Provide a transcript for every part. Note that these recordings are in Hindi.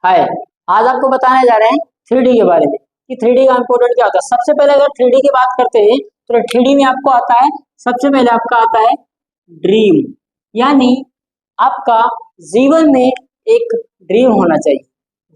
हाय, आज आपको बताने जा रहे हैं 3D के बारे में कि 3D का इंपोर्टेंट क्या होता है। सबसे पहले अगर 3D की बात करते हैं तो 3D में आपको आता है, सबसे पहले आपका आता है ड्रीम, यानी आपका जीवन में एक ड्रीम होना चाहिए।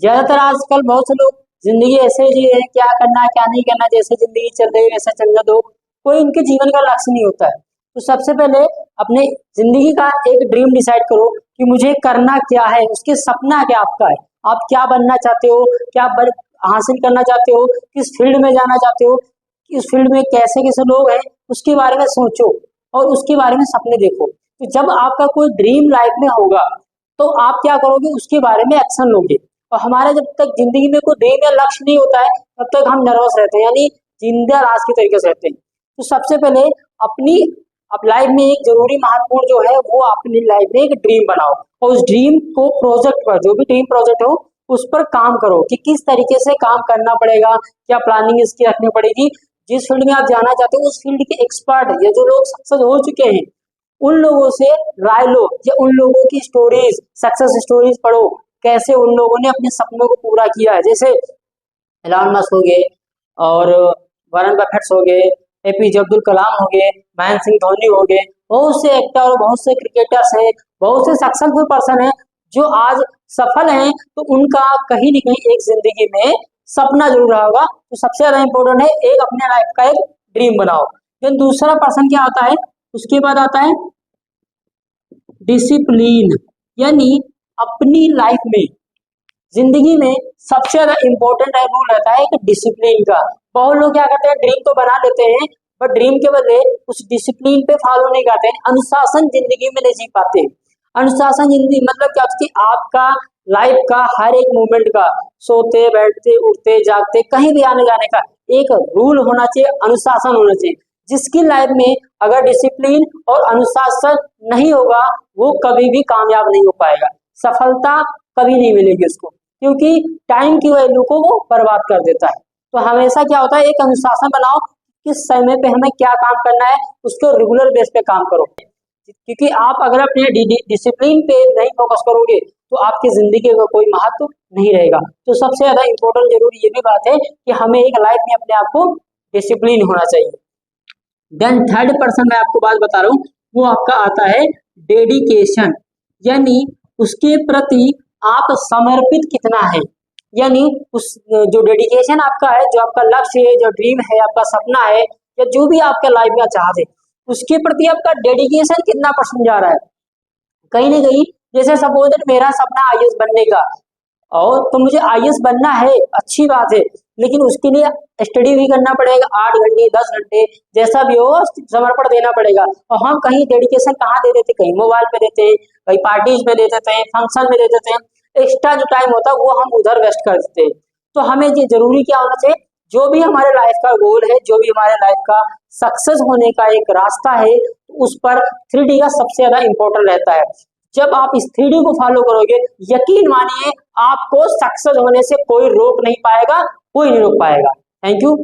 ज्यादातर आजकल बहुत से लोग जिंदगी ऐसे जी रहे हैं, क्या करना क्या नहीं करना, जैसे जिंदगी चल रही है वैसे चलने दो, कोई उनके जीवन का लक्ष्य नहीं होता है। तो सबसे पहले अपने जिंदगी का एक ड्रीम डिसाइड करो कि मुझे करना क्या है, उसके सपना क्या आपका है, आप क्या बनना चाहते हो, क्या हासिल करना चाहते हो, किस फील्ड में जाना चाहते हो, इस फील्ड में कैसे कैसे लोग हैं, उसके बारे में सोचो और उसके बारे में सपने देखो। तो जब आपका कोई ड्रीम लाइफ में होगा तो आप क्या करोगे, उसके बारे में एक्शन लोगे। और हमारा जब तक जिंदगी में कोई ड्रीम या लक्ष्य नहीं होता है तब तक हम नर्वस रहते हैं, यानी जिंदा लाश की तरीके से रहते हैं। तो सबसे पहले अपनी लाइफ में एक जरूरी महत्वपूर्ण जो है वो अपनी लाइफ में एक ड्रीम बनाओ और उस ड्रीम को प्रोजेक्ट पर, जो भी ड्रीम प्रोजेक्ट हो उस पर काम करो कि किस तरीके से काम करना पड़ेगा, क्या प्लानिंग इसकी रखनी पड़ेगी। जिस फील्ड में आप जाना चाहते हो उस फील्ड के एक्सपर्ट या जो लोग सक्सेस हो चुके हैं उन लोगों से राय लो या उन लोगों की स्टोरीज, सक्सेस स्टोरीज पढ़ो, कैसे उन लोगों ने अपने सपनों को पूरा किया है। जैसे एलन मस्क हो गए और वॉरेन बफेट हो गए, एपीजे अब्दुल कलाम हो गए, महेंद्र सिंह धोनी हो गए, बहुत से एक्टर और बहुत से क्रिकेटर्स हैं, बहुत से सक्सेसफुल पर्सन हैं जो आज सफल हैं। तो उनका कहीं न कहीं एक जिंदगी में सपना जरूर रहा होगा। तो सबसे ज्यादा इंपॉर्टेंट है एक अपने लाइफ का एक ड्रीम बनाओ। फिर दूसरा पर्सन क्या आता है, उसके बाद आता है डिसिप्लिन, यानी अपनी लाइफ में, जिंदगी में सबसे ज्यादा इंपॉर्टेंट है रूल रहता है एक डिसिप्लिन का। बहुत लोग क्या करते हैं, ड्रीम तो बना लेते हैं बट ड्रीम के बदले उस डिसिप्लिन पे फॉलो नहीं करते हैं, अनुशासन जिंदगी में नहीं जी पाते। अनुशासन जिंदगी मतलब क्या, कि आपका लाइफ का हर एक मोमेंट का, सोते बैठते उठते जागते कहीं भी आने जाने का एक रूल होना चाहिए, अनुशासन होना चाहिए। जिसकी लाइफ में अगर डिसिप्लिन और अनुशासन नहीं होगा वो कभी भी कामयाब नहीं हो पाएगा, सफलता कभी नहीं मिलेगी उसको, क्योंकि टाइम की वैल्यू को वो बर्बाद कर देता है। तो हमेशा क्या होता है, एक अनुशासन बनाओ, किस समय पे हमें क्या काम करना है उसको रेगुलर बेस पे काम करो। क्योंकि आप अगर अपने डिसिप्लिन पे नहीं फोकस करोगे तो आपकी जिंदगी का कोई महत्व नहीं रहेगा। तो सबसे ज्यादा इंपॉर्टेंट जरूरी ये भी बात है कि हमें एक लाइफ में अपने आप को डिसिप्लिन होना चाहिए। देन थर्ड पर्सन मैं आपको बात बता रहा हूँ, वो आपका आता है डेडिकेशन, यानी उसके प्रति आप समर्पित कितना है, यानी उस जो डेडिकेशन आपका है, जो आपका लक्ष्य है, जो ड्रीम है, आपका सपना है या जो भी आपके लाइफ में चाहते हैं उसके प्रति आपका डेडिकेशन कितना परसेंट जा रहा है। कहीं ना कहीं जैसे सपोज मेरा सपना आईएएस बनने का, और तो मुझे आईएएस बनना है, अच्छी बात है, लेकिन उसके लिए स्टडी भी करना पड़ेगा, 8 घंटे 10 घंटे जैसा भी हो समर्पण देना पड़ेगा। और हम कहीं डेडिकेशन कहाँ दे देते, कहीं मोबाइल पे देते हैं, कहीं पार्टीज में दे देते हैं, फंक्शन में दे देते हैं, एक्स्ट्रा जो टाइम होता है वो हम उधर वेस्ट कर देते हैं। तो हमें ये जरूरी क्या होना चाहिए, जो भी हमारे लाइफ का गोल है, जो भी हमारे लाइफ का सक्सेस होने का एक रास्ता है, उस पर 3D का सबसे ज्यादा इंपॉर्टेंट रहता है। जब आप इस 3D को फॉलो करोगे, यकीन मानिए आपको सक्सेस होने से कोई रोक नहीं पाएगा, कोई नहीं रोक पाएगा। Thank you.